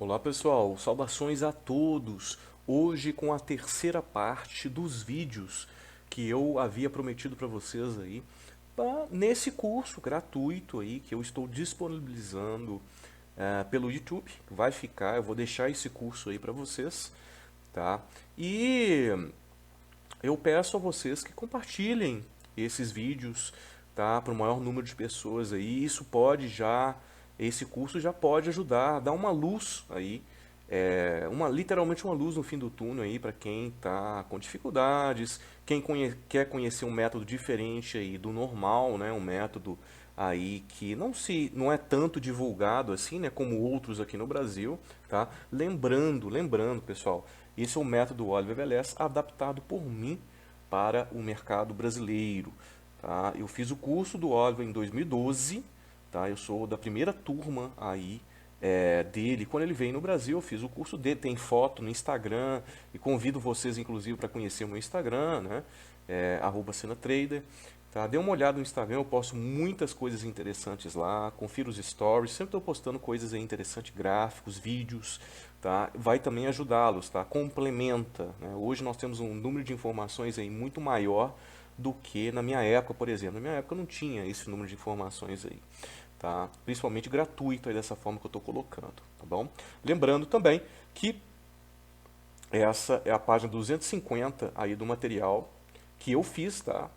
Olá pessoal, saudações a todos! Hoje com a terceira parte dos vídeos que eu havia prometido para vocês aí, nesse curso gratuito aí que eu estou disponibilizando pelo YouTube. Vai ficar, eu vou deixar esse curso aí para vocês, tá? E eu peço a vocês que compartilhem esses vídeos, tá, para o maior número de pessoas aí. Esse curso já pode ajudar, dar uma luz aí, literalmente uma luz no fim do túnel aí para quem está com dificuldades, quer conhecer um método diferente aí do normal, né, um método aí que não é tanto divulgado assim, né, como outros aqui no Brasil, tá? Lembrando, pessoal, esse é o método Oliver Velez adaptado por mim para o mercado brasileiro, tá? Eu fiz o curso do Oliver em 2012, tá? Eu sou da primeira turma aí dele. Quando ele veio no Brasil, eu fiz o curso dele, tem foto no Instagram, e convido vocês, inclusive, para conhecer o meu Instagram, né? @senatrader. Tá? Dê uma olhada no Instagram, eu posto muitas coisas interessantes lá, confira os stories, sempre estou postando coisas aí interessantes, gráficos, vídeos, tá? Vai também ajudá-los, tá? Complementa, né? Hoje nós temos um número de informações aí muito maior do que na minha época, por exemplo. Na minha época não tinha esse número de informações aí, tá? Principalmente gratuito aí dessa forma que eu estou colocando, tá bom? Lembrando também que essa é a página 250 aí do material que eu fiz, tá?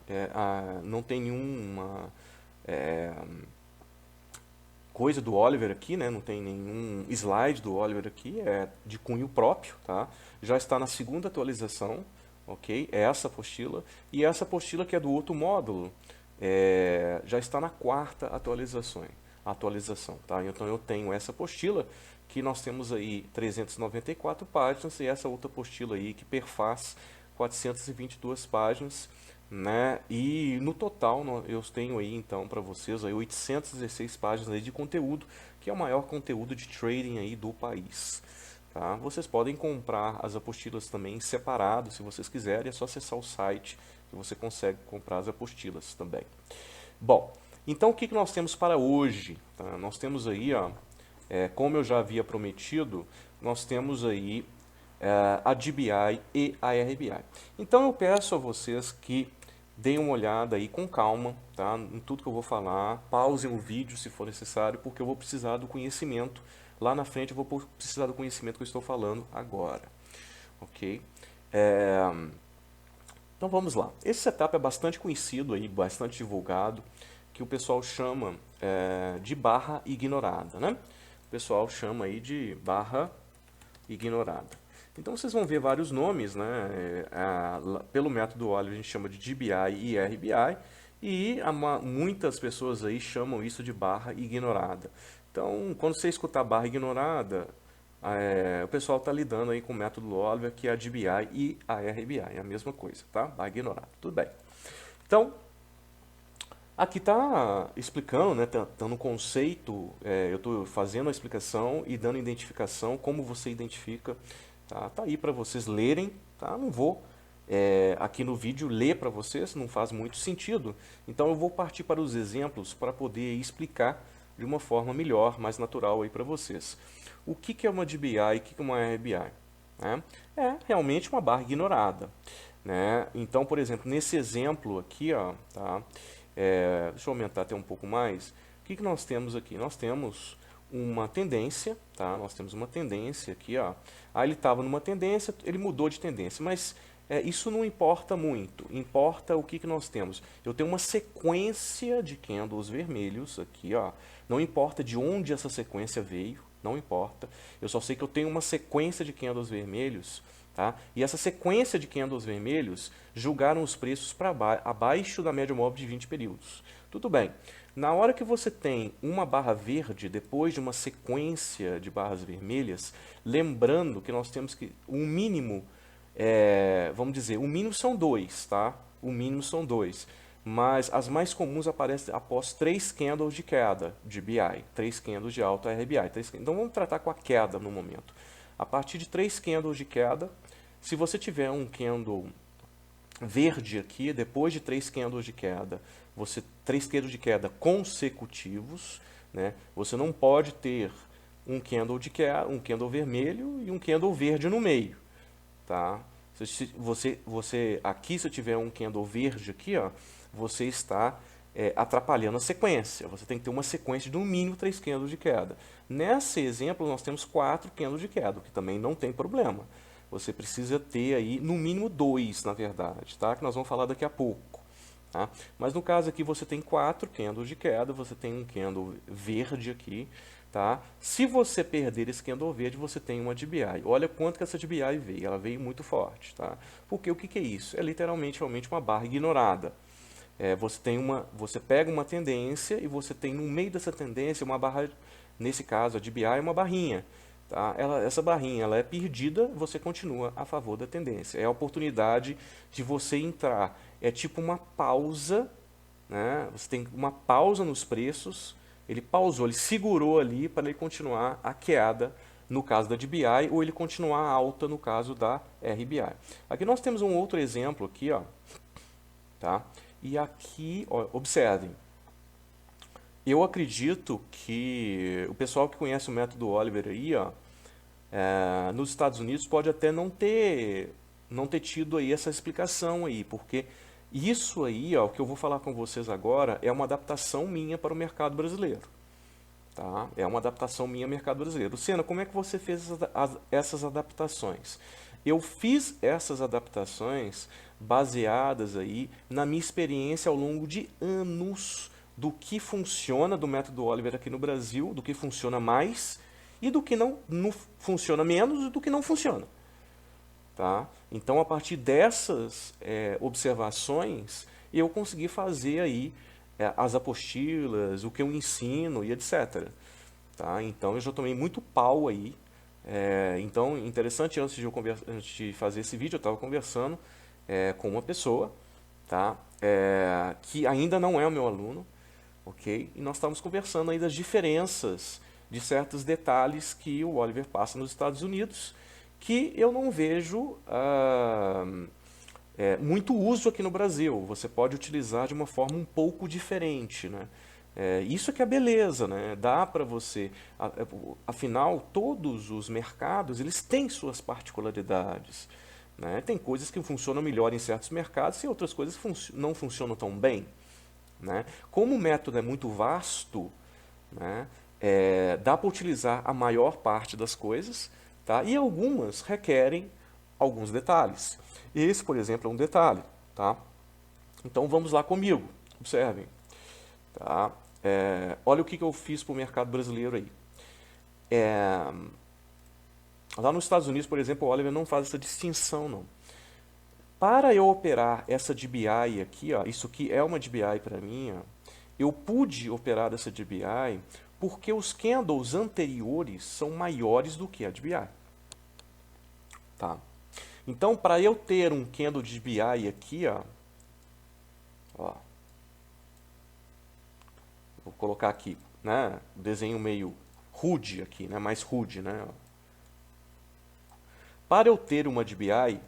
Não tem nenhuma coisa do Oliver aqui, né? Não tem nenhum slide do Oliver aqui, é de cunho próprio, tá? Já está na segunda atualização, ok? É essa apostila. E essa apostila que é do outro módulo, já está na quarta atualização, tá? Então eu tenho essa apostila que nós temos aí 394 páginas e essa outra apostila aí que perfaz 422 páginas, né? E no total eu tenho aí então para vocês aí 816 páginas aí de conteúdo, que é o maior conteúdo de trading aí do país. Tá? Vocês podem comprar as apostilas também separado, se vocês quiserem, é só acessar o site que você consegue comprar as apostilas também. Bom, então o que nós temos para hoje? Tá? Nós temos aí, ó, como eu já havia prometido, nós temos aí a DBI e a RBI. Então eu peço a vocês que deem uma olhada aí com calma, tá? Em tudo que eu vou falar, pausem o vídeo se for necessário, porque eu vou precisar do conhecimento. Lá na frente eu vou precisar do conhecimento que eu estou falando agora, ok? Então vamos lá. Esse setup é bastante conhecido aí, bastante divulgado, que o pessoal chama de barra ignorada, né? O pessoal chama aí de barra ignorada. Então vocês vão ver vários nomes, né? Pelo método Oliver a gente chama de DBI e RBI, e muitas pessoas aí chamam isso de barra ignorada. Então, quando você escutar barra ignorada, o pessoal está lidando aí com o método Oliver, que é a DBI e a RBI, é a mesma coisa, tá? Barra ignorada, tudo bem. Então, aqui está explicando, né, dando um conceito, eu estou fazendo a explicação e dando identificação, como você identifica, tá aí para vocês lerem, tá? Não vou aqui no vídeo ler para vocês, não faz muito sentido, então eu vou partir para os exemplos para poder explicar de uma forma melhor, mais natural aí para vocês. O que é uma DBI e o que é uma RBI? Né? É realmente uma barra ignorada, né? Então, por exemplo, nesse exemplo aqui, ó, tá? Deixa eu aumentar até um pouco mais. O que nós temos aqui? Nós temos uma tendência, tá? Nós temos uma tendência aqui, ó. Ele estava numa tendência, ele mudou de tendência, mas isso não importa muito. Importa o que nós temos. Eu tenho uma sequência de candles vermelhos aqui, ó. Não importa de onde essa sequência veio, não importa. Eu só sei que eu tenho uma sequência de candles vermelhos, tá? E essa sequência de candles vermelhos julgaram os preços para abaixo da média móvel de 20 períodos. Tudo bem. Na hora que você tem uma barra verde depois de uma sequência de barras vermelhas, lembrando que nós temos que um mínimo, vamos dizer, o mínimo são dois, tá? O mínimo são dois. Mas as mais comuns aparecem após 3 candles de queda de BI, 3 candles de alta RBI. Então vamos tratar com a queda no momento. A partir de 3 candles de queda, se você tiver um candle verde aqui, depois de 3 candles de queda, 3 candles de queda consecutivos, né? Você não pode ter um candle de queda, um candle vermelho e um candle verde no meio, tá? Aqui, se eu tiver um candle verde aqui, ó, você está atrapalhando a sequência. Você tem que ter uma sequência de no mínimo 3 candles de queda. Nesse exemplo, nós temos 4 candles de queda, o que também não tem problema. Você precisa ter aí no mínimo 2, na verdade, tá? Que nós vamos falar daqui a pouco. Tá? Mas no caso aqui você tem 4 candles de queda, você tem um candle verde aqui. Tá? Se você perder esse candle verde, você tem uma DBI. Olha quanto que essa DBI veio, ela veio muito forte. Tá? Porque o que é isso? É literalmente realmente uma barra ignorada. Você pega uma tendência e você tem no meio dessa tendência uma barra, nesse caso a DBI é uma barrinha. Tá? Essa barrinha ela é perdida, você continua a favor da tendência. É a oportunidade de você entrar. É tipo uma pausa, né? Você tem uma pausa nos preços, ele pausou, ele segurou ali para ele continuar a queda no caso da DBI ou ele continuar alta no caso da RBI. Aqui nós temos um outro exemplo aqui, ó, tá? E aqui, ó, observem, eu acredito que o pessoal que conhece o método Oliver aí, ó, nos Estados Unidos pode até não ter tido aí essa explicação aí, porque isso aí, ó, o que eu vou falar com vocês agora, é uma adaptação minha para o mercado brasileiro. Tá? É uma adaptação minha ao mercado brasileiro. Luciana, como é que você fez essas adaptações? Eu fiz essas adaptações baseadas aí na minha experiência ao longo de anos do que funciona do método Oliver aqui no Brasil, do que funciona mais e do que não funciona menos e do que não funciona. Tá? Então, a partir dessas observações, eu consegui fazer aí as apostilas, o que eu ensino e etc. Tá? Então, eu já tomei muito pau aí. Então, interessante, antes de fazer esse vídeo, eu estava conversando com uma pessoa, tá? Que ainda não é o meu aluno, ok? E nós estávamos conversando aí das diferenças de certos detalhes que o Oliver passa nos Estados Unidos, que eu não vejo muito uso aqui no Brasil. Você pode utilizar de uma forma um pouco diferente, né? Isso é que é beleza, né? Dá para você, afinal, todos os mercados eles têm suas particularidades, né? Tem coisas que funcionam melhor em certos mercados e outras coisas que não funcionam tão bem, né? Como o método é muito vasto, né? Dá para utilizar a maior parte das coisas, tá? E algumas requerem alguns detalhes. Esse, por exemplo, é um detalhe. Tá? Então vamos lá comigo, observem. Tá? Olha o que eu fiz para o mercado brasileiro aí. Lá nos Estados Unidos, por exemplo, o Oliver não faz essa distinção, não. Para eu operar essa DBI aqui, ó, isso aqui é uma DBI para mim, ó, eu pude operar essa DBI porque os candles anteriores são maiores do que a DBI. Tá? Então, para eu ter um candle de DBI aqui, ó, vou colocar aqui, né, desenho meio rude aqui, né, mais rude, né? Para eu ter uma DBI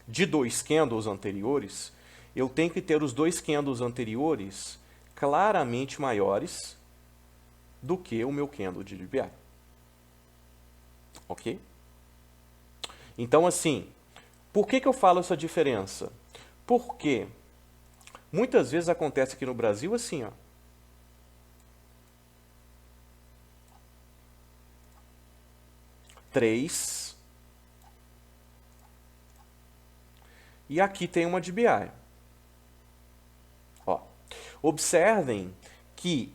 de 2 candles anteriores, eu tenho que ter os 2 candles anteriores claramente maiores do que o meu candle de DBI. Ok? Então, assim, por que eu falo essa diferença? Porque muitas vezes acontece aqui no Brasil assim, ó. Três. E aqui tem uma DBI. Ó, observem que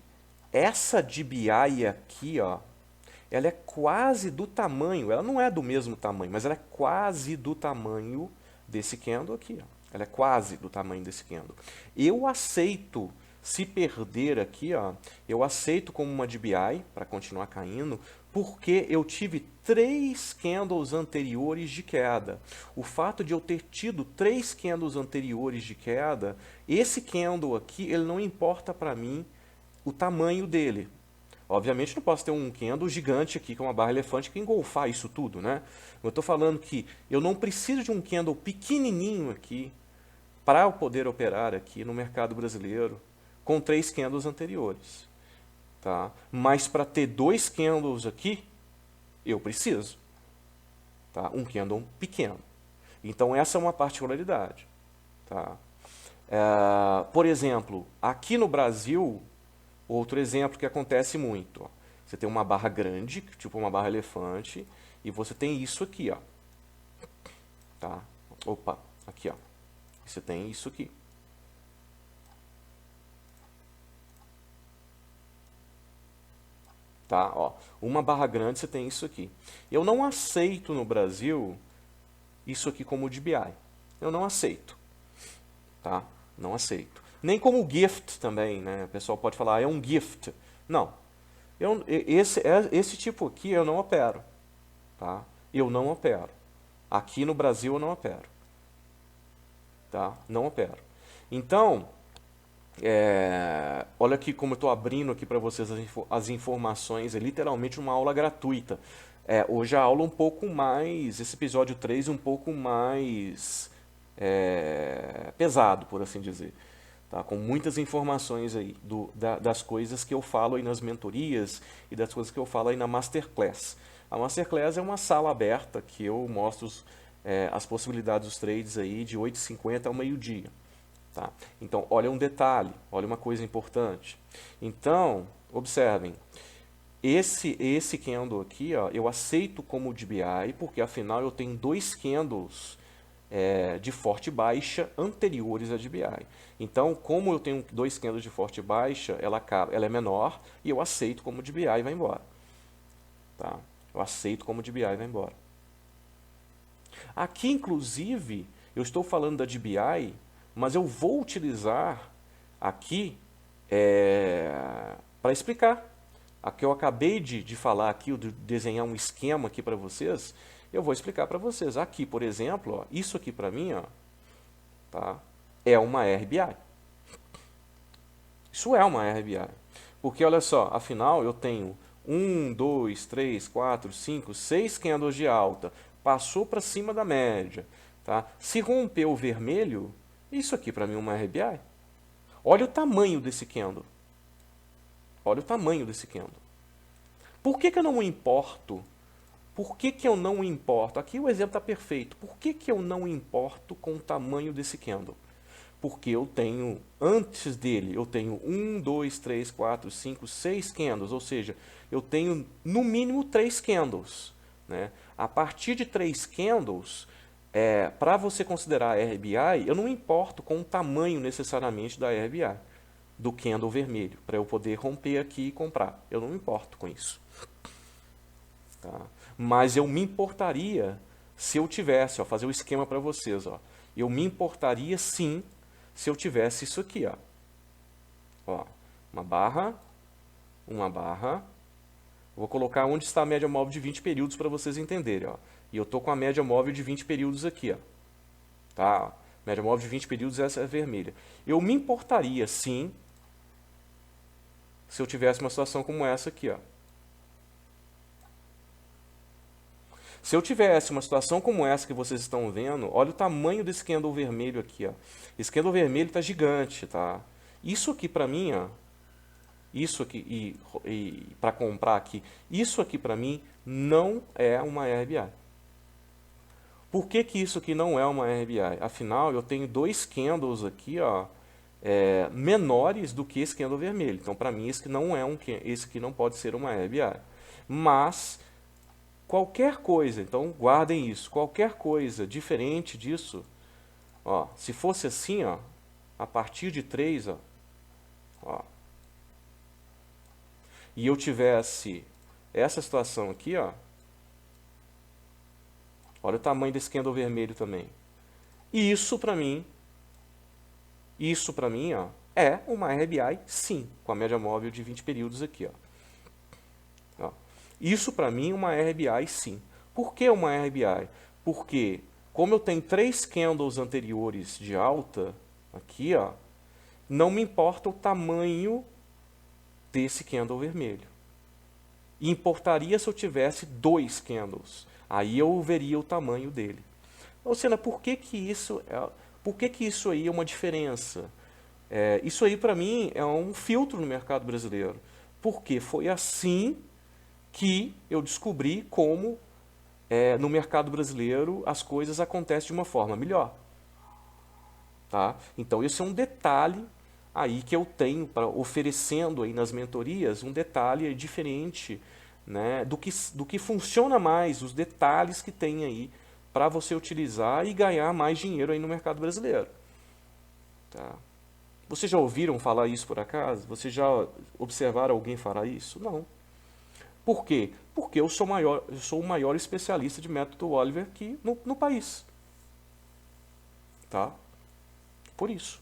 essa DBI aqui, ó, ela é quase do tamanho, ela não é do mesmo tamanho, mas ela é quase do tamanho desse candle aqui. Ó. Ela é quase do tamanho desse candle. Eu aceito, se perder aqui, ó, eu aceito como uma DBI para continuar caindo, porque eu tive 3 candles anteriores de queda. O fato de eu ter tido 3 candles anteriores de queda, esse candle aqui, ele não importa para mim o tamanho dele. Obviamente não posso ter um candle gigante aqui, com uma barra elefante, que engolfar isso tudo, né? Eu estou falando que eu não preciso de um candle pequenininho aqui para eu poder operar aqui no mercado brasileiro com 3 candles anteriores. tá? Mas para ter 2 candles aqui, eu preciso, tá? Um candle pequeno. Então essa é uma particularidade, tá? Por exemplo, aqui no Brasil, outro exemplo que acontece muito, ó. Você tem uma barra grande, tipo uma barra elefante, e você tem isso aqui, ó. Tá? Opa, aqui, ó. Você tem isso aqui. Tá? Ó, uma barra grande, você tem isso aqui. Eu não aceito no Brasil isso aqui como DBI. Eu não aceito. Tá? Não aceito. Nem como gift também, né? O pessoal pode falar, é um gift. Não. Esse tipo aqui eu não opero. Tá? Eu não opero. Aqui no Brasil eu não opero. Tá? Não opero. Então, olha aqui como eu estou abrindo aqui para vocês as informações, é literalmente uma aula gratuita. Hoje a aula um pouco mais, esse episódio 3 um pouco mais pesado, por assim dizer. Tá? Com muitas informações aí das coisas que eu falo aí nas mentorias e das coisas que eu falo aí na Masterclass. A Masterclass é uma sala aberta que eu mostro as possibilidades dos trades aí de 8h50 ao meio-dia. Tá? Então, olha um detalhe, olha uma coisa importante. Então, observem, esse candle aqui, ó, eu aceito como DBI, porque afinal eu tenho 2 candles de forte baixa anteriores a DBI. Então, como eu tenho 2 candles de forte baixa, ela é menor e eu aceito como DBI e vai embora. Tá? Eu aceito como DBI e vai embora. Aqui, inclusive, eu estou falando da DBI, mas eu vou utilizar aqui para explicar. Aqui eu acabei de falar aqui, de desenhar um esquema aqui para vocês, eu vou explicar para vocês. Aqui, por exemplo, ó, isso aqui para mim, ó, tá, é uma RBI. Isso é uma RBI. Porque, olha só, afinal eu tenho 1, 2, 3, 4, 5, 6 candles de alta. Passou para cima da média. Tá? Se rompeu o vermelho, isso aqui para mim é uma RBI. Olha o tamanho desse candle. Olha o tamanho desse candle. Por que eu não importo? Por que eu não importo? Aqui o exemplo está perfeito. Por que eu não importo com o tamanho desse candle? Porque eu tenho, antes dele, eu tenho 1, 2, 3, 4, 5, 6 candles. Ou seja, eu tenho no mínimo 3 candles. Né? A partir de 3 candles, para você considerar a RBI, eu não importo com o tamanho necessariamente da RBI, do candle vermelho, para eu poder romper aqui e comprar. Eu não me importo com isso. Tá? Mas eu me importaria se eu tivesse, ó, fazer o esquema para vocês. Ó, eu me importaria sim se eu tivesse isso aqui. Ó, uma barra. Vou colocar onde está a média móvel de 20 períodos para vocês entenderem. Ó. E eu estou com a média móvel de 20 períodos aqui. Ó. Tá? Média móvel de 20 períodos, essa é vermelha. Eu me importaria, sim, se eu tivesse uma situação como essa aqui. Ó. Se eu tivesse uma situação como essa que vocês estão vendo, olha o tamanho desse candle vermelho aqui. Ó. Esse candle vermelho está gigante. Tá? Isso aqui para mim, ó, isso aqui, e para comprar aqui, isso aqui para mim não é uma RBI. Por que isso aqui não é uma RBI? Afinal, eu tenho 2 candles aqui, ó, menores do que esse candle vermelho. Então, para mim, esse aqui não pode ser uma RBI. Mas, qualquer coisa, então guardem isso, qualquer coisa diferente disso, ó, se fosse assim, ó, a partir de 3, ó, e eu tivesse essa situação aqui, ó, olha o tamanho desse candle vermelho também. E isso para mim, ó, é uma RBI, sim, com a média móvel de 20 períodos aqui. Ó. Isso para mim é uma RBI, sim. Por que uma RBI? Porque, como eu tenho 3 candles anteriores de alta, aqui, ó, não me importa o tamanho desse candle vermelho. E importaria se eu tivesse 2 candles. Aí eu veria o tamanho dele. Ou seja, por que isso aí é uma diferença? Isso aí para mim é um filtro no mercado brasileiro. porque foi assim que eu descobri como no mercado brasileiro as coisas acontecem de uma forma melhor. Tá? Então, esse é um detalhe aí que eu tenho oferecendo aí nas mentorias, um detalhe diferente, né, do que funciona mais, os detalhes que tem aí para você utilizar e ganhar mais dinheiro aí no mercado brasileiro. Tá? Vocês já ouviram falar isso por acaso? Vocês já observaram alguém falar isso? Não. Por quê? Porque eu sou o maior especialista de método Oliver aqui no país. Tá? Por isso.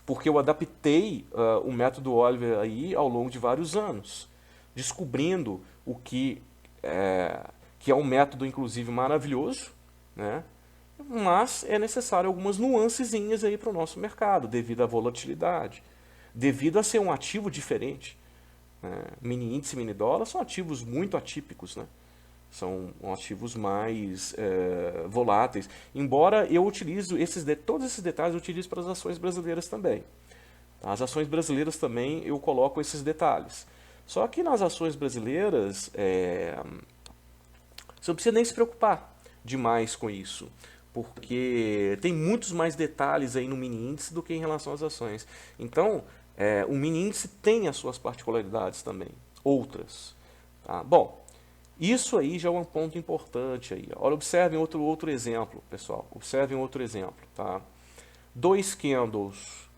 Porque eu adaptei o método Oliver aí ao longo de vários anos, descobrindo o que é um método, inclusive, maravilhoso, né? Mas é necessário algumas nuancezinhas aí para o nosso mercado, devido à volatilidade, devido a ser um ativo diferente. Né? Mini índice e mini dólar são ativos muito atípicos, né? São ativos mais voláteis. Embora eu utilizo todos esses detalhes, eu utilizo para as ações brasileiras também. As ações brasileiras também eu coloco esses detalhes. Só que nas ações brasileiras, você não precisa nem se preocupar demais com isso, porque tem muitos mais detalhes aí no mini índice do que em relação às ações. Então, o mini índice tem as suas particularidades também, outras. Tá? Bom, isso aí já é um ponto importante aí. Olha, observem outro exemplo, pessoal. Observem outro exemplo, tá? 2 candles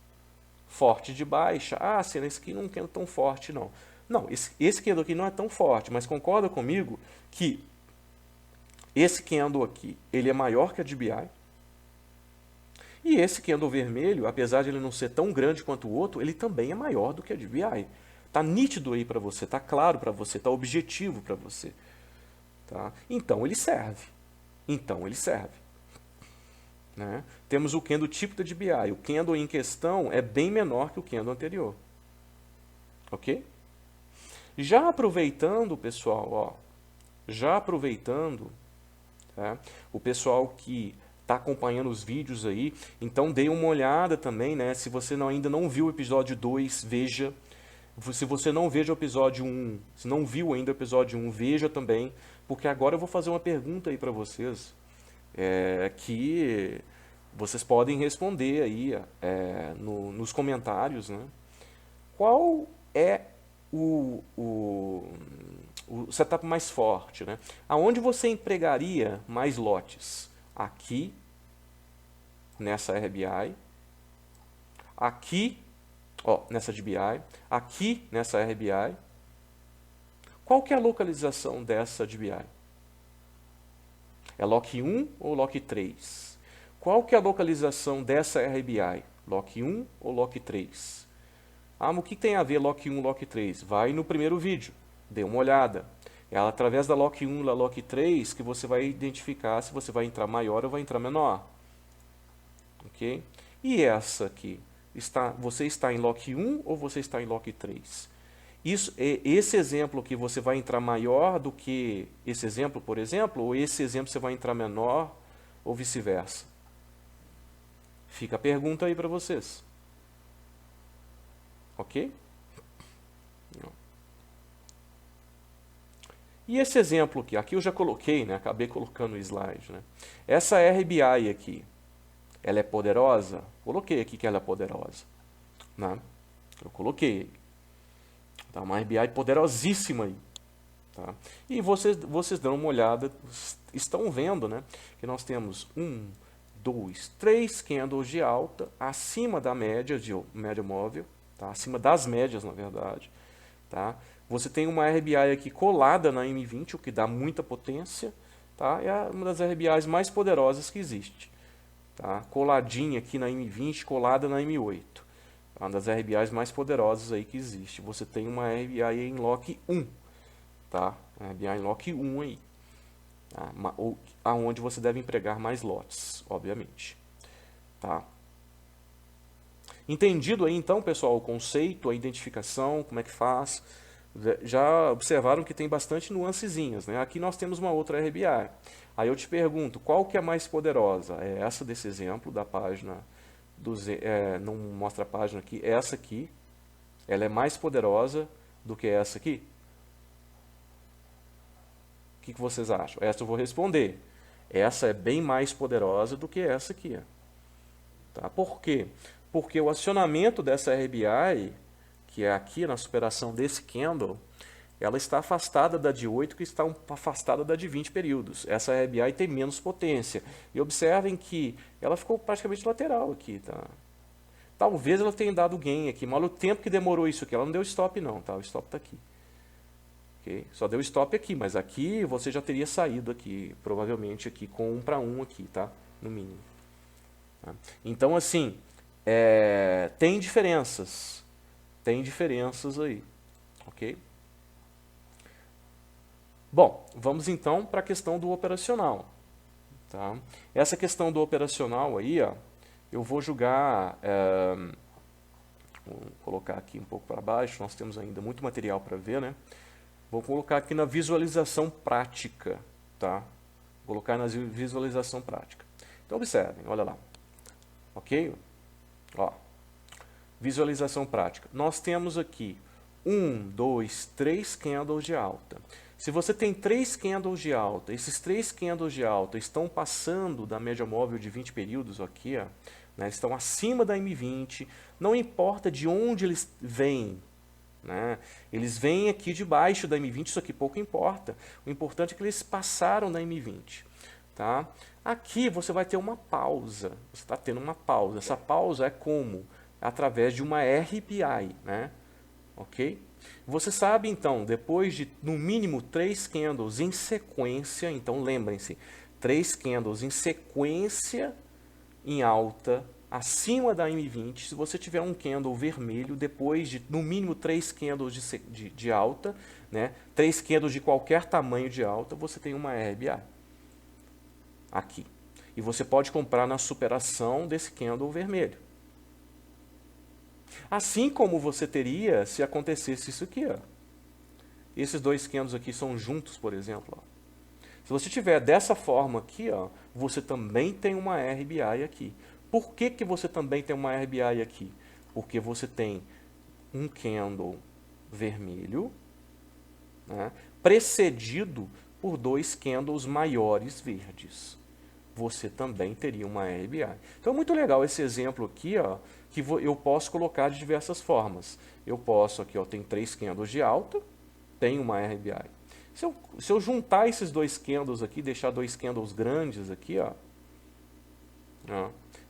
forte de baixa. Ah, Senna, esse aqui não é tão forte, não. Não, esse candle aqui não é tão forte, mas concorda comigo que esse candle aqui, ele é maior que a DBI. E esse candle vermelho, apesar de ele não ser tão grande quanto o outro, ele também é maior do que a DBI. Tá nítido aí para você, tá claro para você, tá objetivo para você. Tá? Então ele serve. Né? Temos o candle tipo da DBI. O candle em questão é bem menor que o candle anterior. Ok? Já aproveitando, pessoal, ó, tá? O pessoal que está acompanhando os vídeos aí, então dê uma olhada também, né? Se você ainda não viu o episódio 2, veja. Se você não veja o episódio 1, se não viu ainda o episódio 1, veja também, porque agora eu vou fazer uma pergunta aí para vocês, que vocês podem responder aí nos comentários, né? Qual é o setup mais forte, né? Aonde você empregaria mais lotes? Aqui, nessa RBI, aqui, ó, nessa DBI, aqui nessa RBI. Qual que é a localização dessa DBI? É Lock 1 ou Lock 3? Qual que é a localização dessa RBI? Lock 1 ou Lock 3? Ah, mas o que tem a ver Lock 1 e Lock 3? Vai no primeiro vídeo, dê uma olhada. É através da Lock 1 e da Lock 3 que você vai identificar se você vai entrar maior ou vai entrar menor. Ok? E essa aqui? Você está em Lock 1 ou você está em Lock 3? Esse exemplo que você vai entrar maior do que esse exemplo, por exemplo, ou esse exemplo você vai entrar menor, ou vice-versa? Fica a pergunta aí para vocês. Ok? E esse exemplo aqui eu já coloquei, né? Acabei colocando o slide. Né? Essa RBI aqui, ela é poderosa? Coloquei aqui que ela é poderosa. Né? Eu coloquei. Tá? Uma RBI poderosíssima aí. Tá? E vocês dão uma olhada, estão vendo, né? Que nós temos 1, 2, 3 candles de alta acima da média, média móvel, tá? Acima das médias, na verdade. Tá? Você tem uma RBI aqui colada na M20, o que dá muita potência. Tá? É uma das RBIs mais poderosas que existe. Tá? Coladinha aqui na M20, colada na M8. Uma das RBIs mais poderosas aí que existe. Você tem uma RBI em Lock 1. Tá? RBI em Lock 1 aí. Tá? Aonde você deve empregar mais lotes, obviamente. Tá? Entendido aí então, pessoal, o conceito, a identificação, como é que faz? Já observaram que tem bastante nuancezinhas, né? Aqui nós temos uma outra RBI. Aí eu te pergunto, qual que é mais poderosa? É essa desse exemplo da página, não mostra a página aqui, essa aqui, ela é mais poderosa do que essa aqui? O que vocês acham? Essa eu vou responder. Essa é bem mais poderosa do que essa aqui. Tá? Por quê? Porque o acionamento dessa RBI, que é aqui na superação desse candle, ela está afastada da de 8, que está afastada da de 20 períodos. Essa RBI tem menos potência. E observem que ela ficou praticamente lateral aqui. Tá? Talvez ela tenha dado gain aqui, mas olha o tempo que demorou isso aqui. Ela não deu stop não, tá? O stop está aqui. Okay? Só deu stop aqui, mas aqui você já teria saído aqui, provavelmente aqui com 1 para 1 aqui, tá? No mínimo. Tá? Então, assim, tem diferenças. Tem diferenças aí, ok? Bom, vamos então para a questão do operacional. Tá? Essa questão do operacional aí, ó, eu vou julgar, vou colocar aqui um pouco para baixo, nós temos ainda muito material para ver, né? Vou colocar aqui na visualização prática, tá? Vou colocar na visualização prática. Então, observem, olha lá. Ok? Ó, visualização prática. Nós temos aqui 1, 2, 3 candles de alta. Se você tem 3 candles de alta, esses 3 candles de alta estão passando da média móvel de 20 períodos aqui, ó, né, estão acima da M20, não importa de onde eles vêm, né, eles vêm aqui debaixo da M20, isso aqui pouco importa. O importante é que eles passaram da M20. Tá? Aqui você vai ter uma pausa, você está tendo uma pausa. Essa pausa é como? Através de uma RPI, né? Ok? Você sabe, então, depois de, no mínimo, 3 candles em sequência, então lembrem-se, 3 candles em sequência em alta, acima da M20, se você tiver um candle vermelho, depois de, no mínimo, 3 candles de alta, né? 3 candles de qualquer tamanho de alta, você tem uma RBI. Aqui. E você pode comprar na superação desse candle vermelho. Assim como você teria se acontecesse isso aqui. Ó. Esses 2 candles aqui são juntos, por exemplo. Ó. Se você tiver dessa forma aqui, ó, você também tem uma RBI aqui. Por que, que você também tem uma RBI aqui? Porque você tem um candle vermelho, né, precedido por 2 candles maiores verdes. Você também teria uma RBI. Então é muito legal esse exemplo aqui, ó, que eu posso colocar de diversas formas. Eu posso aqui, ó, tem 3 candles de alta, tem uma RBI. Se eu juntar esses 2 candles aqui, deixar 2 candles grandes aqui, ó,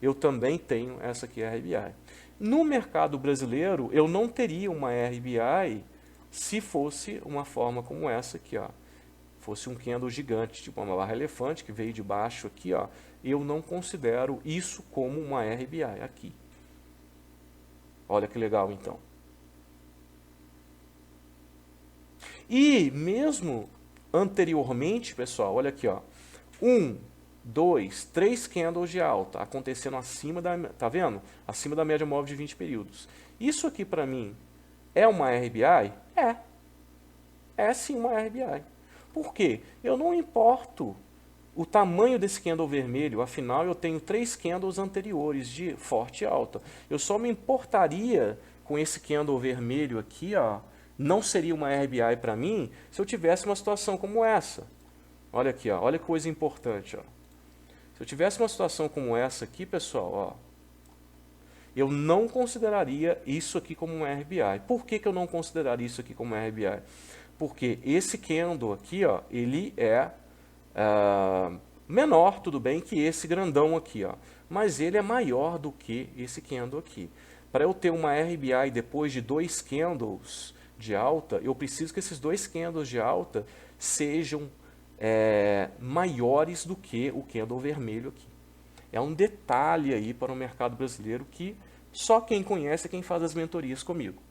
eu também tenho essa aqui, RBI. No mercado brasileiro, eu não teria uma RBI se fosse uma forma como essa aqui, ó. Fosse um candle gigante, tipo uma barra elefante que veio de baixo aqui, ó, eu não considero isso como uma RBI aqui. Olha que legal, então. E mesmo anteriormente, pessoal, olha aqui, ó, 1, 2, 3 candles de alta acontecendo acima da, tá vendo? Acima da média móvel de 20 períodos. Isso aqui para mim é uma RBI? É sim uma RBI. Por quê? Eu não importo o tamanho desse candle vermelho, afinal eu tenho 3 candles anteriores de forte alta. Eu só me importaria com esse candle vermelho aqui, ó, não seria uma RBI para mim se eu tivesse uma situação como essa. Olha aqui, ó, olha que coisa importante. Ó. Se eu tivesse uma situação como essa aqui, pessoal, ó, eu não consideraria isso aqui como uma RBI. Por que, que eu não consideraria isso aqui como uma RBI? Porque esse candle aqui, ó, ele é menor, tudo bem, que esse grandão aqui, ó, mas ele é maior do que esse candle aqui. Para eu ter uma RBI depois de 2 candles de alta, eu preciso que esses 2 candles de alta sejam maiores do que o candle vermelho aqui. É um detalhe aí para o mercado brasileiro que só quem conhece é quem faz as mentorias comigo.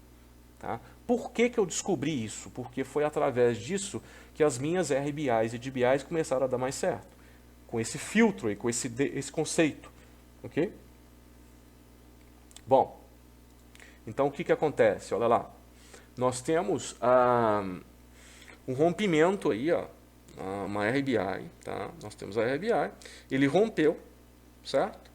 Tá? Por que, que eu descobri isso? Porque foi através disso que as minhas RBIs e DBIs começaram a dar mais certo. Com esse filtro e com esse conceito. Ok? Bom, então o que, que acontece? Olha lá. Nós temos um rompimento aí, ó, uma RBI. Tá? Nós temos a RBI. Ele rompeu, certo?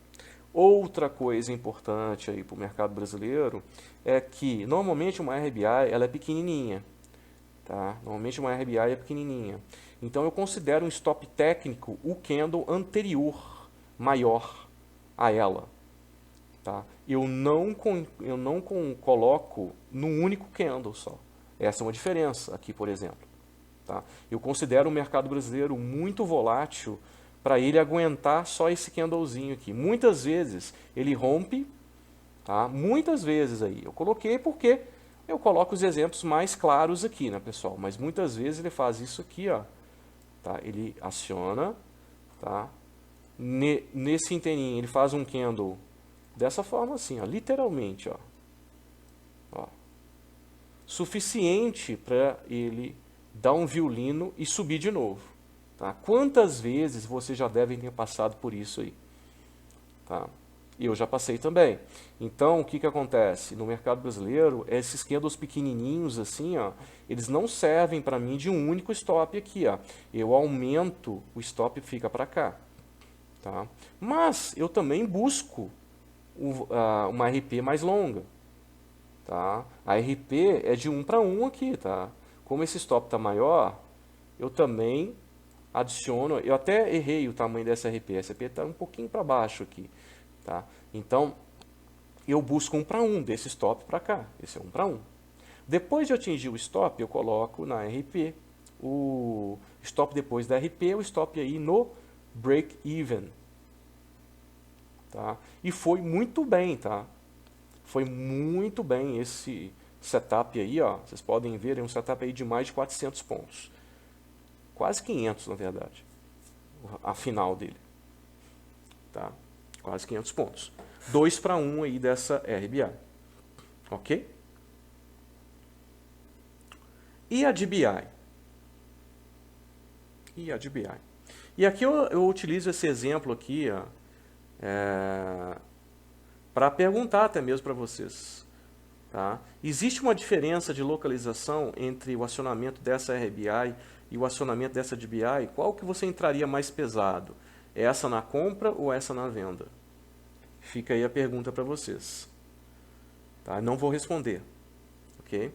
Outra coisa importante aí para o mercado brasileiro é que normalmente uma RBI ela é pequenininha, tá? Normalmente uma RBI é pequenininha. Então eu considero um stop técnico o candle anterior maior a ela, tá? Eu não coloco num único candle só. Essa é uma diferença aqui, por exemplo. Tá? Eu considero o mercado brasileiro muito volátil para ele aguentar só esse candlezinho aqui. Muitas vezes ele rompe, tá? Muitas vezes aí. Eu coloquei porque eu coloco os exemplos mais claros aqui, né, pessoal? Mas muitas vezes ele faz isso aqui, ó. Tá? Ele aciona, tá? Nesse interninho ele faz um candle dessa forma assim, ó, literalmente, ó. Ó. Suficiente para ele dar um violino e subir de novo. Tá? Quantas vezes vocês já devem ter passado por isso aí? Tá? Eu já passei também. Então, o que acontece? No mercado brasileiro, esses candles pequenininhos assim, ó, eles não servem para mim de um único stop aqui. Ó. Eu aumento, o stop fica para cá. Tá? Mas eu também busco uma RP mais longa. Tá? A RP é de 1 para 1 aqui. Tá? Como esse stop está maior, eu também adiciono, eu até errei o tamanho dessa RP, essa RP está um pouquinho para baixo aqui. Tá? Então, eu busco 1 para 1, desse stop para cá, esse é 1 para 1. Depois de atingir o stop, eu coloco na RP, o stop depois da RP, o stop aí no break-even. Tá? E foi muito bem, tá? Foi muito bem esse setup aí, ó. Vocês podem ver, é um setup aí de mais de 400 pontos. Quase 500, na verdade, a final dele. Tá? Quase 500 pontos. 2 para 1 aí dessa RBI. Ok? E a DBI? E a DBI? E aqui eu utilizo esse exemplo aqui para perguntar até mesmo para vocês. Tá? Existe uma diferença de localização entre o acionamento dessa RBI e o acionamento dessa DBI? Qual que você entraria mais pesado? Essa na compra ou essa na venda? Fica aí a pergunta para vocês. Tá? Não vou responder. Ok?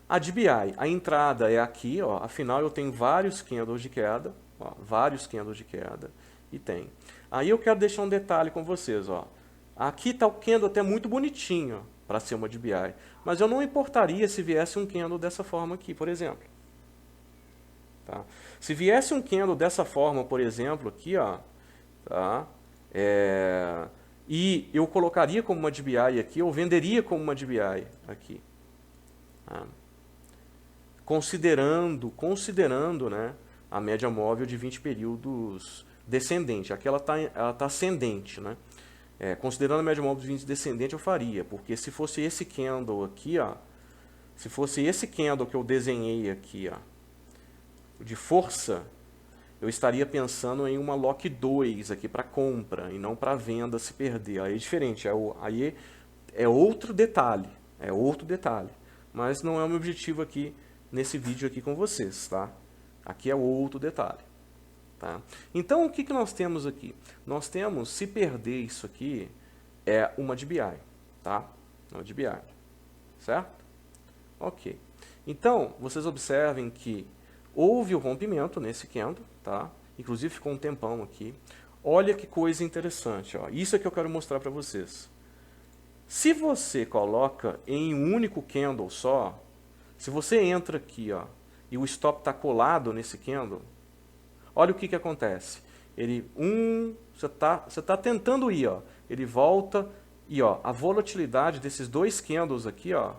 A DBI, a entrada é aqui, ó, afinal eu tenho vários candles de queda, ó, vários candles de queda, e tem. Aí eu quero deixar um detalhe com vocês, ó. Aqui está o candle até muito bonitinho para ser uma DBI, mas eu não importaria se viesse um candle dessa forma aqui, por exemplo. Tá? Se viesse um candle dessa forma, por exemplo, aqui, ó, tá? E eu colocaria como uma DBI aqui, eu venderia como uma DBI aqui. Tá? Considerando, né, a média móvel de 20 períodos descendente. Aqui ela tá ascendente, né? Considerando a média móvel de 20 descendente, eu faria, porque se fosse esse candle aqui, ó, se fosse esse candle que eu desenhei aqui, ó, de força, eu estaria pensando em uma Lock 2 aqui para compra e não para venda se perder. Aí é diferente, aí é outro detalhe, mas não é o meu objetivo aqui nesse vídeo aqui com vocês, tá? Aqui é outro detalhe. Tá? Então, o que nós temos aqui? Nós temos, se perder isso aqui, é uma DBI, tá? Uma DBI, certo? Ok. Então, vocês observem que houve o rompimento nesse candle, tá? Inclusive ficou um tempão aqui. Olha que coisa interessante, ó. Isso é que eu quero mostrar para vocês. Se você coloca em um único candle só, se você entra aqui, ó, e o stop está colado nesse candle, olha o que acontece. Você tá tentando ir, ó. Ele volta e, ó, a volatilidade desses dois candles aqui, ó,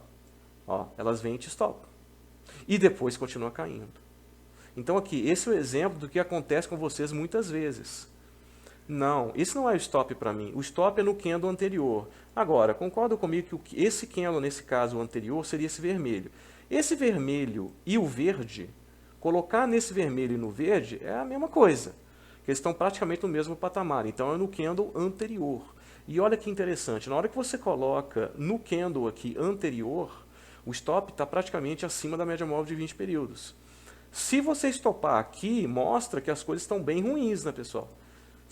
elas vêm e te stopam. E depois continua caindo. Então aqui, esse é o exemplo do que acontece com vocês muitas vezes. Não, esse não é o stop para mim. O stop é no candle anterior. Agora, concorda comigo que esse candle, nesse caso, o anterior, seria esse vermelho. Esse vermelho e o verde, colocar nesse vermelho e no verde é a mesma coisa. Eles estão praticamente no mesmo patamar. Então é no candle anterior. E olha que interessante, na hora que você coloca no candle aqui anterior, o stop está praticamente acima da média móvel de 20 períodos. Se você estopar aqui, mostra que as coisas estão bem ruins, né, pessoal?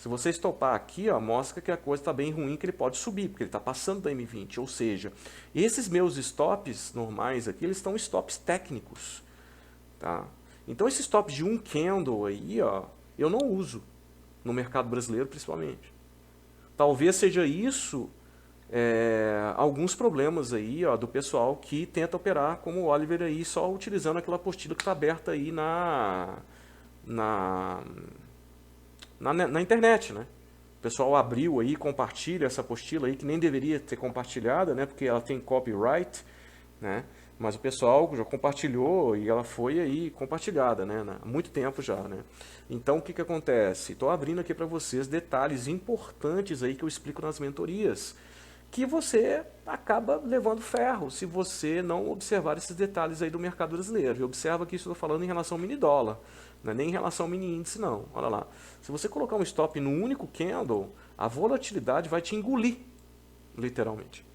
Se você estopar aqui, ó, mostra que a coisa está bem ruim, que ele pode subir, porque ele está passando da M20. Ou seja, esses meus stops normais aqui, eles estão stops técnicos. Tá? Então esses stops de um candle aí, ó, eu não uso, no mercado brasileiro principalmente. Talvez seja isso alguns problemas aí, ó, do pessoal que tenta operar como o Oliver aí, só utilizando aquela apostila que está aberta aí na internet, né? O pessoal abriu aí, compartilha essa apostila aí, que nem deveria ter compartilhada, né? Porque ela tem copyright, né? Mas o pessoal já compartilhou e ela foi aí compartilhada, né? Há muito tempo já, né? Então, o que acontece? Estou abrindo aqui para vocês detalhes importantes aí que eu explico nas mentorias, que você acaba levando ferro se você não observar esses detalhes aí do mercado brasileiro. E observa que isso eu estou falando em relação ao mini dólar, não é nem em relação ao mini índice não. Olha lá, se você colocar um stop no único candle, a volatilidade vai te engolir, literalmente.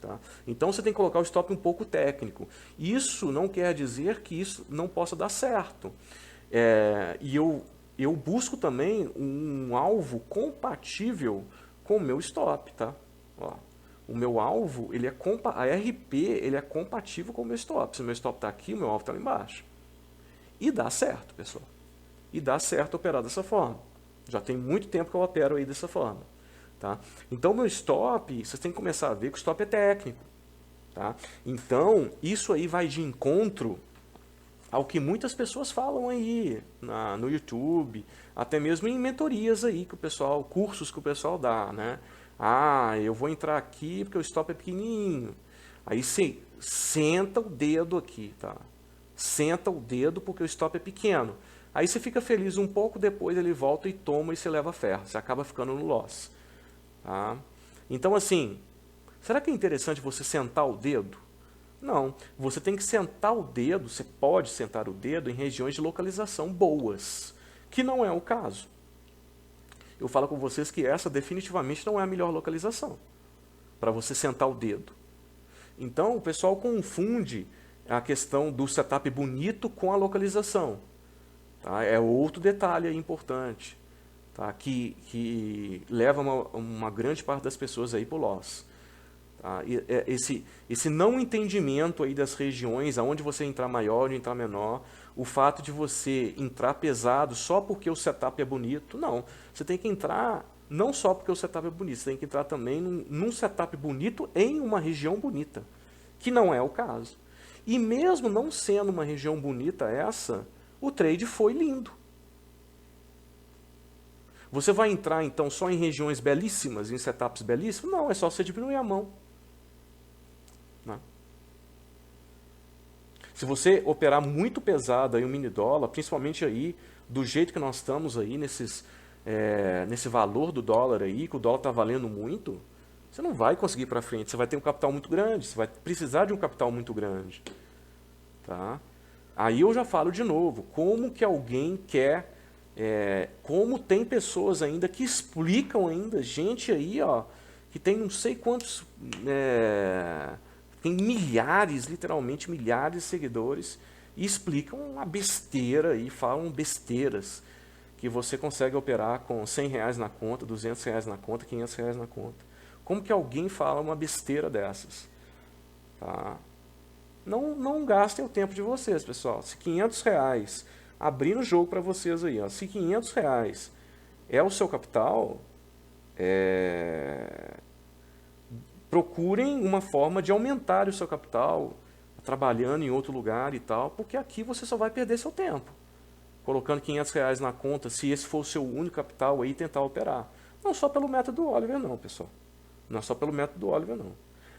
Tá? Então você tem que colocar o stop um pouco técnico. Isso não quer dizer que isso não possa dar certo. E eu busco também um alvo compatível com o meu stop, tá? Ó, o meu alvo, a RP, ele é compatível com o meu stop. Se o meu stop está aqui, o meu alvo está lá embaixo. E dá certo, pessoal. E dá certo operar dessa forma. Já tem muito tempo que eu opero aí dessa forma. Tá? Então, meu stop, vocês têm que começar a ver que o stop é técnico. Tá? Então, isso aí vai de encontro ao que muitas pessoas falam aí no YouTube, até mesmo em mentorias aí que o pessoal, cursos que o pessoal dá, né? Ah, eu vou entrar aqui porque o stop é pequenininho. Aí você senta o dedo aqui, tá? Senta o dedo porque o stop é pequeno. Aí você fica feliz um pouco, depois ele volta e toma e você leva ferro. Você acaba ficando no loss. Tá? Então assim, será que é interessante você sentar o dedo? Não, você tem que sentar o dedo, você pode sentar o dedo em regiões de localização boas, que não é o caso. Eu falo com vocês que essa definitivamente não é a melhor localização para você sentar o dedo. Então o pessoal confunde a questão do setup bonito com a localização. Tá? É outro detalhe importante, tá? que leva uma grande parte das pessoas aí para o loss. Tá? Esse não entendimento aí das regiões, aonde você entrar maior ou entrar menor, o fato de você entrar pesado só porque o setup é bonito, não. Você tem que entrar não só porque o setup é bonito, você tem que entrar também num setup bonito em uma região bonita, que não é o caso. E mesmo não sendo uma região bonita essa, o trade foi lindo. Você vai entrar então só em regiões belíssimas, em setups belíssimos? Não, é só você diminuir a mão. Né? Se você operar muito pesado aí o mini dólar, principalmente aí do jeito que nós estamos aí nesse valor do dólar aí, que o dólar está valendo muito, você não vai conseguir ir para frente. Você vai ter um capital muito grande, você vai precisar de um capital muito grande. Tá? Aí eu já falo de novo, como que alguém quer, como tem pessoas ainda que explicam ainda, gente aí, ó, que tem não sei quantos, tem milhares, literalmente milhares de seguidores, e explicam uma besteira e falam besteiras, que você consegue operar com R$100 na conta, R$200 na conta, R$500 na conta. Como que alguém fala uma besteira dessas? Tá? Não gastem o tempo de vocês, pessoal. Se R$500, abrindo o jogo para vocês aí, ó, se R$500 é o seu capital, procurem uma forma de aumentar o seu capital, trabalhando em outro lugar e tal, porque aqui você só vai perder seu tempo. Colocando R$500 na conta, se esse for o seu único capital aí, tentar operar. Não só pelo método Oliver não, pessoal. Não é só pelo método Oliver não.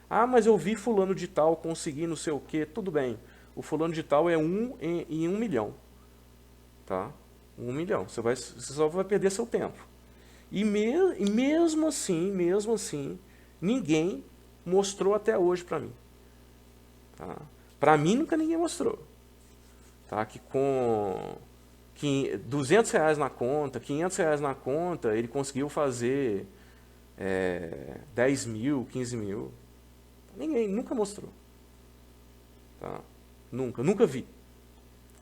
Ah, mas eu vi fulano de tal conseguir não sei o que, tudo bem. O fulano de tal é em 1 milhão. Tá? 1 milhão. Você só vai perder seu tempo. E mesmo assim, ninguém mostrou até hoje para mim. Tá? Para mim nunca ninguém mostrou. Tá? Que com R$200 na conta, R$500 na conta, ele conseguiu fazer 10 mil, 15 mil. Ninguém nunca mostrou. Tá? Nunca vi.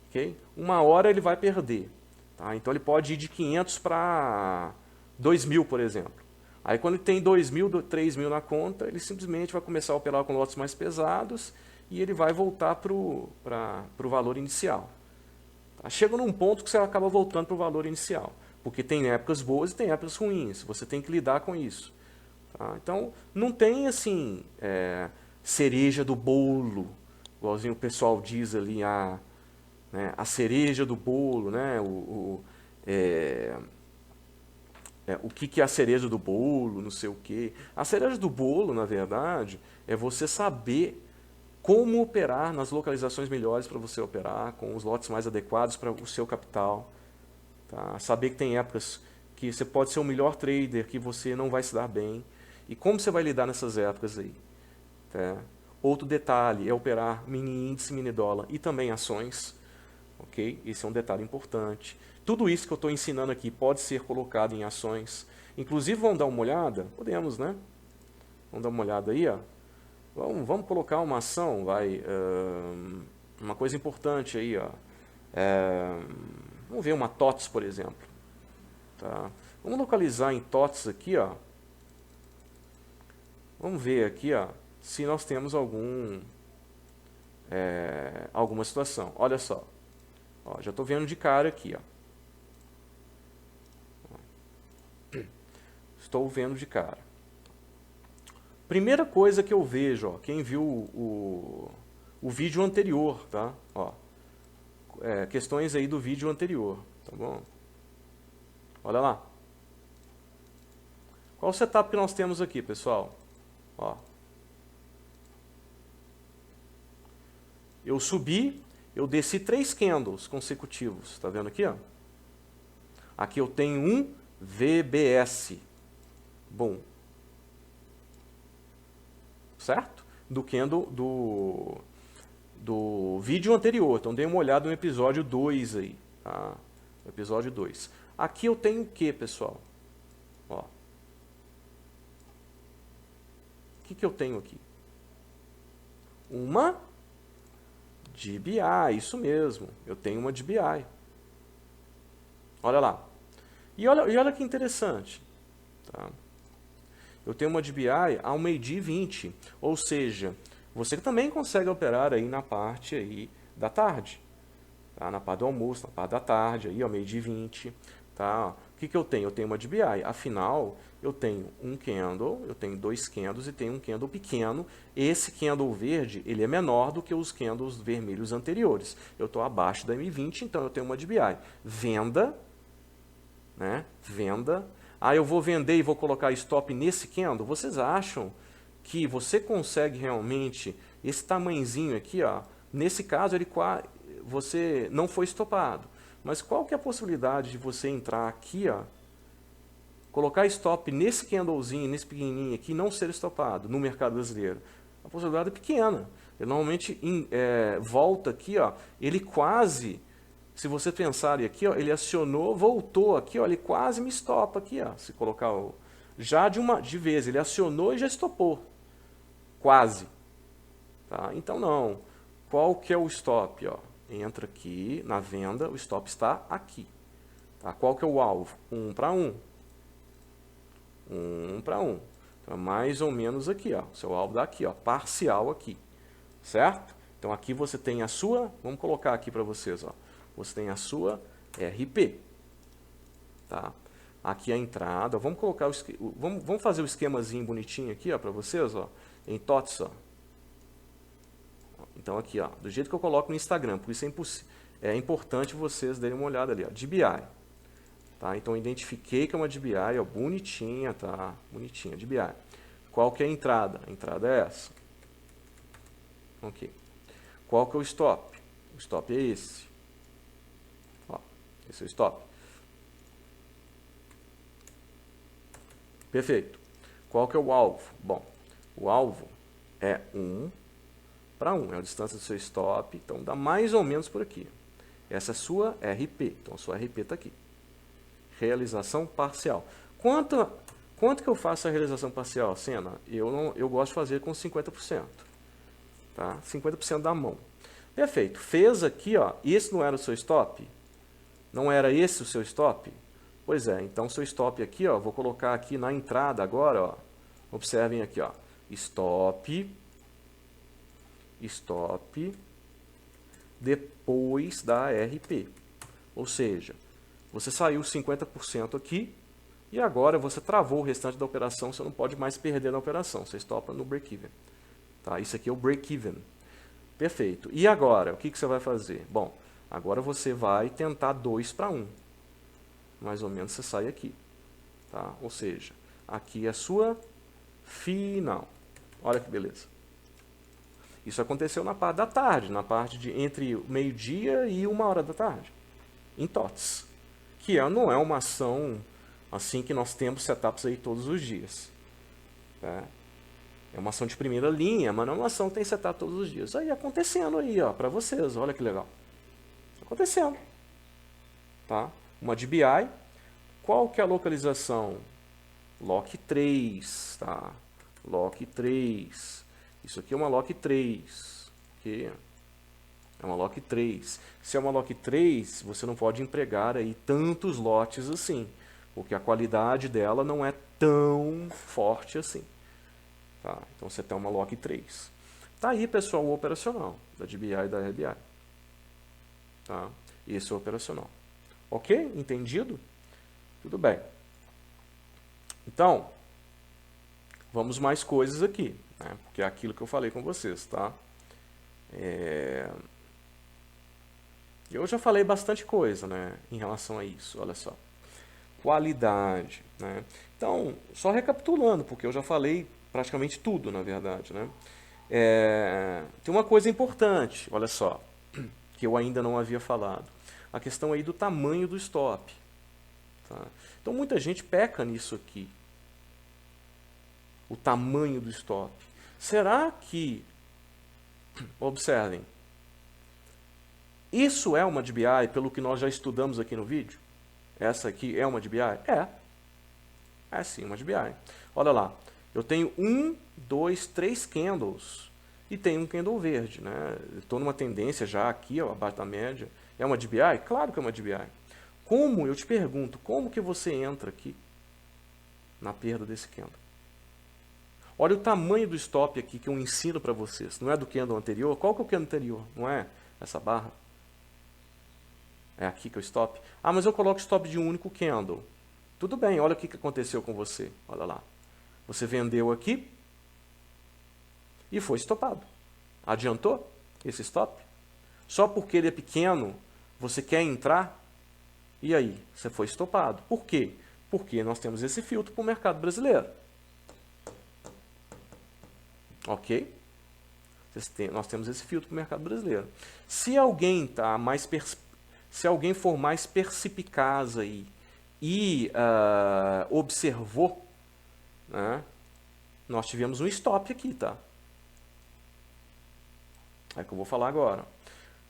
Okay? Uma hora ele vai perder. Tá? Então ele pode ir de 500 para 2.000, por exemplo. Aí quando ele tem 2.000, 3.000 na conta, ele simplesmente vai começar a operar com lotes mais pesados e ele vai voltar para o valor inicial. Tá? Chega num ponto que você acaba voltando para o valor inicial, porque tem épocas boas e tem épocas ruins, você tem que lidar com isso. Tá? Então não tem assim cereja do bolo, igualzinho o pessoal diz ali, né, a cereja do bolo, né, o que é a cereja do bolo, não sei o quê. A cereja do bolo, na verdade, é você saber como operar nas localizações melhores para você operar, com os lotes mais adequados para o seu capital. Tá? Saber que tem épocas que você pode ser o melhor trader, que você não vai se dar bem. E como você vai lidar nessas épocas aí? Tá? Outro detalhe é operar mini índice, mini dólar e também ações. Okay? Esse é um detalhe importante. Tudo isso que eu estou ensinando aqui pode ser colocado em ações. Inclusive, vamos dar uma olhada? Podemos, né? Vamos dar uma olhada aí, ó. Vamos colocar uma ação, uma coisa importante aí, ó. Vamos ver uma TOTS, por exemplo. Tá? Vamos localizar em TOTS aqui, ó. Vamos ver aqui, ó, se nós temos alguma situação. Olha só. Ó, já estou vendo de cara aqui, ó. Estou vendo de cara. Primeira coisa que eu vejo, ó, quem viu o vídeo anterior, tá? Ó, questões aí do vídeo anterior, tá bom? Olha lá. Qual o setup que nós temos aqui, pessoal? Ó. Eu subi, eu desci 3 candles consecutivos, tá vendo aqui, ó? Aqui eu tenho um VBS. Bom. Certo? Do candle do vídeo anterior. Então dê uma olhada no episódio 2 aí, tá? Episódio 2. Aqui eu tenho o que, pessoal? Ó. O que eu tenho aqui? Uma DBI, isso mesmo. Eu tenho uma DBI. Olha lá. E olha que interessante. Tá? Eu tenho uma DBI ao meio-dia e 20. Ou seja, você também consegue operar aí na parte aí da tarde. Tá? Na parte do almoço, na parte da tarde, aí ao meio-dia e 20. Tá? O que eu tenho? Eu tenho uma DBI. Afinal, eu tenho um candle, eu tenho 2 candles e tenho um candle pequeno. Esse candle verde, ele é menor do que os candles vermelhos anteriores. Eu estou abaixo da M20, então eu tenho uma DBI. Venda, né? Venda. Eu vou vender e vou colocar stop nesse candle. Vocês acham que você consegue realmente, esse tamanhozinho aqui, ó, nesse caso, você não foi estopado. Mas qual que é a possibilidade de você entrar aqui, ó, colocar stop nesse candlezinho, nesse pequenininho aqui, e não ser estopado no mercado brasileiro? A possibilidade é pequena. Ele normalmente volta aqui, ó, ele quase, se você pensar aqui, ó, ele acionou, voltou aqui, ó, ele quase me estopa aqui, ó, se colocar já de vez, ele acionou e já estopou. Quase. Tá? Então não. Qual que é o stop, ó? Entra aqui na venda, o stop está aqui. Tá? Qual que é o alvo? 1 para 1. 1 para 1. Então é mais ou menos aqui, ó. O seu alvo dá aqui, ó, parcial aqui. Certo? Então aqui você tem a sua, vamos colocar aqui para vocês, ó. Você tem a sua RP. Tá? Aqui a entrada, vamos colocar vamos fazer o esquemazinho bonitinho aqui, ó, para vocês, ó, em TOTS, ó. Então aqui, ó, do jeito que eu coloco no Instagram, por isso é importante vocês darem uma olhada ali, ó, DBI. Tá? Então eu identifiquei que é uma DBI, ó, bonitinha, tá? Bonitinha, DBI. Qual que é a entrada? A entrada é essa. Ok. Qual que é o stop? O stop é esse. Ó, esse é o stop. Perfeito. Qual que é o alvo? Bom, o alvo é 1 para 1, é a distância do seu stop, então dá mais ou menos por aqui. Essa é a sua RP, então a sua RP está aqui. Realização parcial. Quanto que eu faço a realização parcial, Senna? Eu gosto de fazer com 50%. Tá? 50% da mão. Perfeito. Fez aqui, ó, esse não era o seu stop? Não era esse o seu stop? Pois é, então seu stop aqui, ó, vou colocar aqui na entrada agora, ó. Observem aqui, ó. Stop, stop, depois da RP. Ou seja, você saiu 50% aqui e agora você travou o restante da operação, você não pode mais perder na operação, você stopa no break-even. Tá? Isso aqui é o break-even. Perfeito. E agora, o que você vai fazer? Bom, agora você vai tentar 2 para 1. Mais ou menos você sai aqui. Tá? Ou seja, aqui é a sua final. Olha que beleza. Isso aconteceu na parte da tarde, na parte de entre meio-dia e 1h da tarde, em TOTS, que não é uma ação assim que nós temos setups aí todos os dias. Tá? É uma ação de primeira linha, mas não é uma ação que tem setup todos os dias. Aí acontecendo aí, ó, para vocês, olha que legal. Acontecendo. Tá? Uma DBI, qual que é a localização? Lock 3, tá? Lock 3. Isso aqui é uma Lock 3. Okay? É uma Lock 3. Se é uma Lock 3, você não pode empregar aí tantos lotes assim, porque a qualidade dela não é tão forte assim. Tá? Então você tem uma Lock 3. Tá aí, pessoal, o operacional da DBI e da RBI. Tá? Esse é o operacional. Ok? Entendido? Tudo bem. Então, vamos mais coisas aqui, né? Porque é aquilo que eu falei com vocês, tá? Eu já falei bastante coisa, né, em relação a isso, olha só. Qualidade, né? Então, só recapitulando, porque eu já falei praticamente tudo, na verdade, né? Tem uma coisa importante, olha só, que eu ainda não havia falado. A questão aí do tamanho do stop. Tá? Então, muita gente peca nisso aqui. O tamanho do stop. Será que, observem, isso é uma DBI, pelo que nós já estudamos aqui no vídeo? Essa aqui é uma DBI? É sim, uma DBI. Olha lá, eu tenho 1, 2, 3 candles e tenho um candle verde. Né? Estou numa tendência já aqui, ó, abaixo da média. É uma DBI? Claro que é uma DBI. Como, eu te pergunto, como que você entra aqui na perda desse candle? Olha o tamanho do stop aqui que eu ensino para vocês. Não é do candle anterior? Qual que é o candle anterior? Não é essa barra? É aqui que é o stop? Ah, mas eu coloco stop de um único candle. Tudo bem, olha o que aconteceu com você. Olha lá. Você vendeu aqui e foi stopado. Adiantou esse stop? Só porque ele é pequeno, você quer entrar? E aí? Você foi stopado. Por quê? Porque nós temos esse filtro para o mercado brasileiro. Ok? Nós temos esse filtro para o mercado brasileiro. Se alguém se alguém for mais perspicaz aí e observou, né, nós tivemos um stop aqui, tá? É que eu vou falar agora.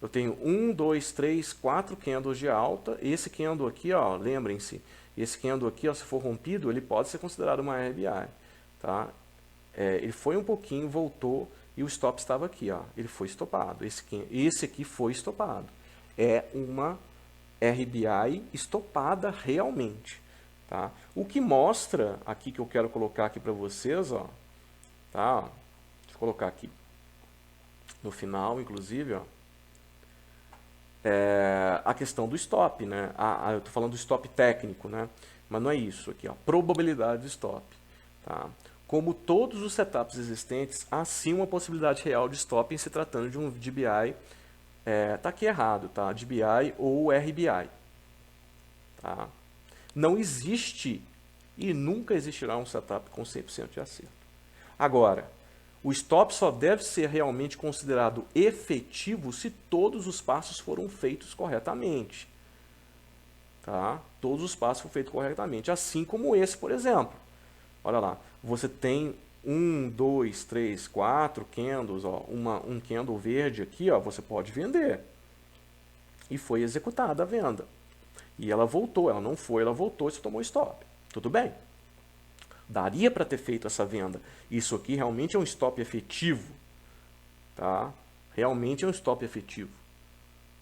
Eu tenho 1, 2, 3, 4 candles de alta. Esse candle aqui, ó, lembrem-se, esse candle aqui, ó, se for rompido, ele pode ser considerado uma RBI, tá? Ele foi um pouquinho, voltou e o stop estava aqui, ó. Ele foi estopado. Esse aqui foi estopado. É uma RBI estopada realmente, tá? O que mostra aqui que eu quero colocar aqui para vocês, ó, tá? Deixa eu colocar aqui no final, inclusive, ó, a questão do stop, né? Eu estou falando do stop técnico, né? Mas não é isso aqui, ó. Probabilidade de stop, tá? Como todos os setups existentes, há sim uma possibilidade real de stop em se tratando de um DBI. Tá aqui errado, tá? DBI ou RBI. Tá? Não existe e nunca existirá um setup com 100% de acerto. Agora, o stop só deve ser realmente considerado efetivo se todos os passos foram feitos corretamente. Tá? Todos os passos foram feitos corretamente. Assim como esse, por exemplo. Olha lá, você tem 1, 2, 3, 4 candles, ó, um candle verde aqui, ó, você pode vender. E foi executada a venda. E ela voltou, ela não foi, ela voltou e você tomou stop. Tudo bem. Daria para ter feito essa venda. Isso aqui realmente é um stop efetivo. Tá? Realmente é um stop efetivo.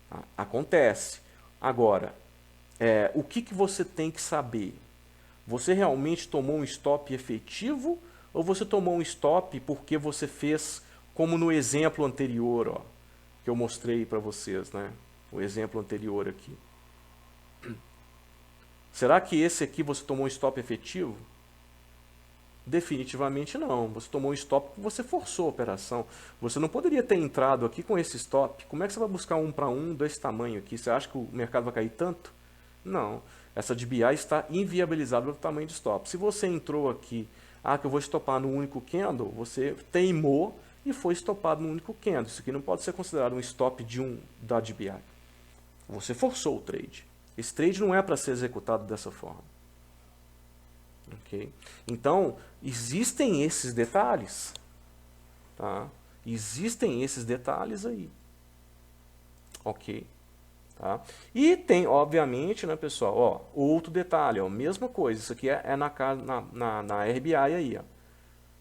Tá? Acontece. Agora, o que você tem que saber? Você realmente tomou um stop efetivo ou você tomou um stop porque você fez como no exemplo anterior, ó, que eu mostrei para vocês, né? O exemplo anterior aqui. Será que esse aqui você tomou um stop efetivo? Definitivamente não. Você tomou um stop porque você forçou a operação. Você não poderia ter entrado aqui com esse stop. Como é que você vai buscar um para um desse tamanho aqui? Você acha que o mercado vai cair tanto? Não. Essa DBI está inviabilizada pelo tamanho de stop. Se você entrou aqui, que eu vou estopar no único candle, você teimou e foi estopado no único candle. Isso aqui não pode ser considerado um stop da DBI. Você forçou o trade. Esse trade não é para ser executado dessa forma. Okay? Então, existem esses detalhes. Tá? Existem esses detalhes aí. Ok? Tá? E tem, obviamente, né, pessoal, ó, outro detalhe, ó, mesma coisa, isso aqui é na RBI aí, ó,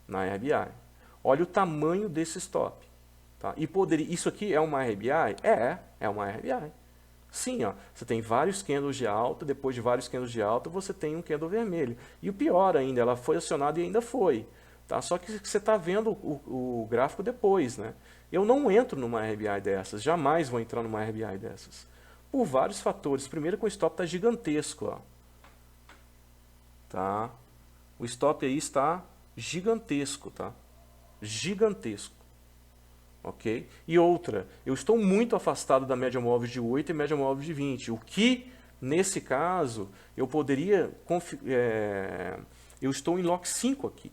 na RBI. Olha o tamanho desse stop. Tá? E isso aqui é uma RBI? É uma RBI. Sim, ó, você tem vários candles de alta, depois de vários candles de alta, você tem um candle vermelho. E o pior ainda, ela foi acionada e ainda foi. Tá? Só que você está vendo o gráfico depois. Né? Eu não entro numa RBI dessas, jamais vou entrar numa RBI dessas. Por vários fatores. Primeiro que o stop está gigantesco. Ó. Tá? O stop aí está gigantesco. Tá? Gigantesco. Ok? E outra, eu estou muito afastado da média móvel de 8 e média móvel de 20. O que, nesse caso, eu poderia... eu estou em Lock 5 aqui.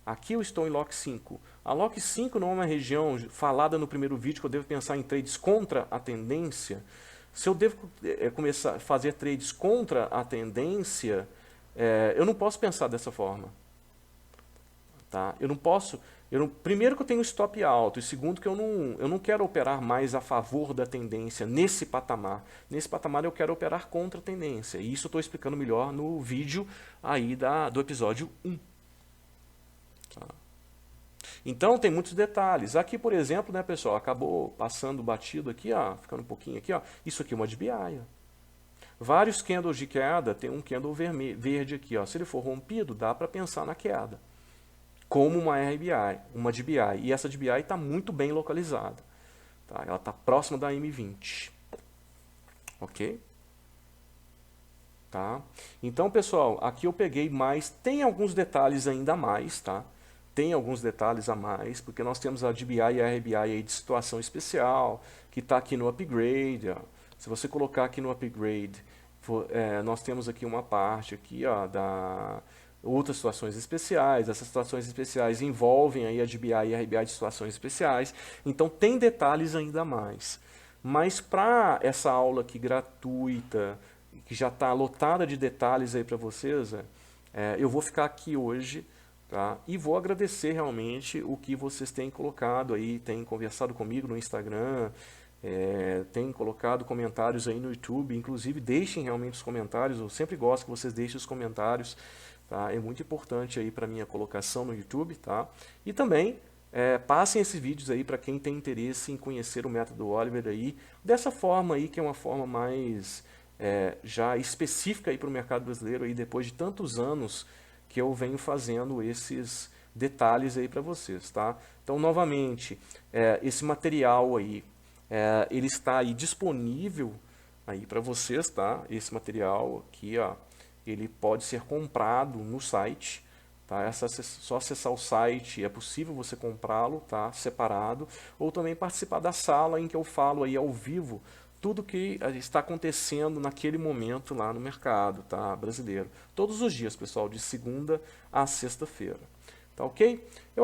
Aqui eu estou em Lock 5. A Lock 5 não é uma região falada no primeiro vídeo que eu devo pensar em trades contra a tendência. Se eu devo começar a fazer trades contra a tendência, eu não posso pensar dessa forma. Tá? Eu não posso... primeiro que eu tenho stop alto, e segundo que eu não quero operar mais a favor da tendência nesse patamar. Nesse patamar eu quero operar contra a tendência. E isso eu estou explicando melhor no vídeo aí do episódio 1. Tá? Então tem muitos detalhes. Aqui, por exemplo, né, pessoal, acabou passando batido aqui, ó, ficando um pouquinho aqui, ó. Isso aqui é uma DBI. Ó. Vários candles de queda, tem um candle verde aqui, ó. Se ele for rompido, dá para pensar na queda. Como uma RBI, uma DBI. E essa DBI está muito bem localizada. Tá? Ela está próxima da M20. Ok? Tá? Então, pessoal, aqui eu peguei mais. Tem alguns detalhes ainda a mais. Tá? Tem alguns detalhes a mais, porque nós temos a DBI e a RBI aí de situação especial, que está aqui no upgrade. Ó. Se você colocar aqui no upgrade, nós temos aqui uma parte aqui, ó, da... outras situações especiais. Essas situações especiais envolvem aí a DBI e a RBI de situações especiais. Então tem detalhes ainda a mais. Mas para essa aula aqui gratuita, que já está lotada de detalhes aí para vocês, eu vou ficar aqui hoje, tá? E vou agradecer realmente o que vocês têm colocado aí, têm conversado comigo no Instagram, têm colocado comentários aí no YouTube. Inclusive deixem realmente os comentários. Eu sempre gosto que vocês deixem os comentários. Tá? É muito importante aí para minha colocação no YouTube, tá? E também passem esses vídeos aí para quem tem interesse em conhecer o método Oliver aí, dessa forma aí, que é uma forma mais já específica aí para o mercado brasileiro aí, depois de tantos anos que eu venho fazendo esses detalhes aí para vocês, tá? Então, novamente, esse material aí, ele está aí disponível aí para vocês, tá? Esse material aqui, ó, ele pode ser comprado no site, tá? É só acessar o site, é possível você comprá-lo, tá? Separado, ou também participar da sala em que eu falo aí ao vivo tudo que está acontecendo naquele momento lá no mercado, tá? Brasileiro. Todos os dias, pessoal, de segunda a sexta-feira. Tá ok? Eu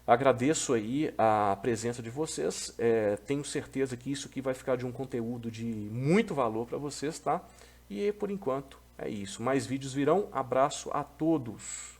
agradeço aí a presença de vocês, tenho certeza que isso aqui vai ficar de um conteúdo de muito valor para vocês, tá? E por enquanto é isso. Mais vídeos virão. Abraço a todos.